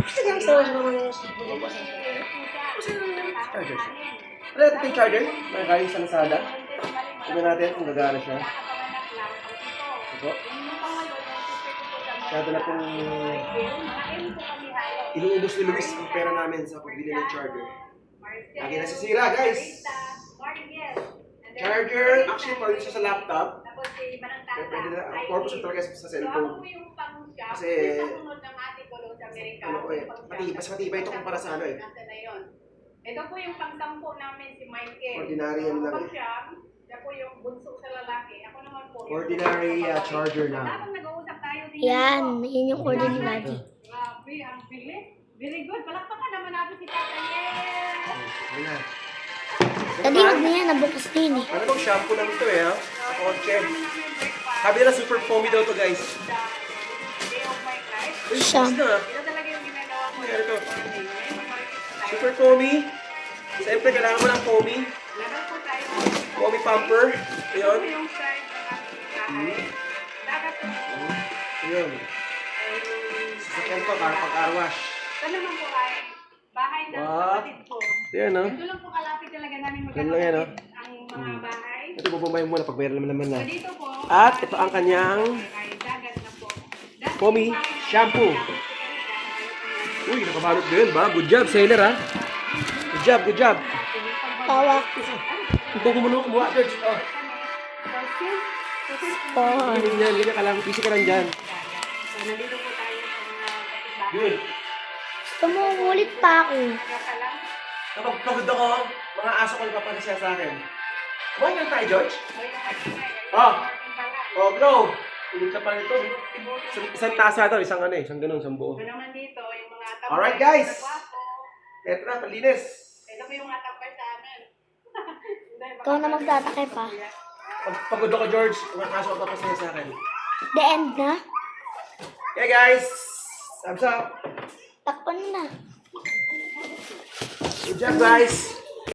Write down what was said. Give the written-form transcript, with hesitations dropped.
Kaya sa naman charger siya. Ano natin yung charger? May galing sa Lazada. Tignan natin kung gagana siya. Ito. Masyado na pong inuubos ni Luis ang pera namin sa pagbili ng charger. Lagi nasisira, guys! Charger, actually, pwede siya sa laptop. Pwede na, ang purpose talaga sa cellphone. Kasi, ano ko eh, mas matibay ito kumpara sa ano eh. Ito po yung pang-sampo namin si Michael. Ordinary yan lang eh. Siya po yung bunso sa lalaki. Ako naman po. Ordinary charger na. Habang nag-uusap tayo din. Yan, yun yung ordinary. Grabe, ang bilis. Very good. Palakpakan naman natin si Tata. Yeah! Ayan na. Talinog na yan, nabukas din eh. Ano bang shampoo lang ito eh ha? Sa kotse. Sabi nila super foamy daw to guys. Uy, Shampoo. na. Ito talaga yung ginagawa ko. Ano ito? Super foamy. Siyempre kailangan mo ng foamy. Lagal po tayo. Foamy pumper. Ayun. Ito yung side ng bahay. Dagat po. Ayun. Sasakyan ko para pag-arwash. Ito naman po ay bahay ng kapatid po. Ayan ha. Ito lang po kalapit talaga namin Ganun lang yan, no? ang mga bahay. Ito bubumay muna pag mayroon naman na. So dito po. At ito ang kanyang Ay dagat na po. foamy shampoo. Uy, nakabalot din ba? Good job, sailor ha. Good job, good job. Tawak. Ito kumuha, kumuha, George. Oh. Oh. Ganyan, ganyan ka lang. Busy ka lang dyan. So nandito po tayo sa mga kapitbahay. Good. Gusto mo, ulit pa ako. Taga lang. Kapag pagod ako, mga aso ko ipapanisya sa akin. Kumain lang tayo, George. Ah. Oh, bro. Ulit ka pa nito. Isang tasa daw, isang ano eh. Isang ganun, isang buo. Ito naman dito, yung mga tambay. Alright, guys. Nagwapo. Ito na, palinis. Ito po yung mga tambay sa amin. Ikaw na magtatakip pa. Pag pagod ako, George, mga aso ko ipapanisya sa akin. The end na. Okay, guys. Thumbs up. Takpan na. Good job, guys.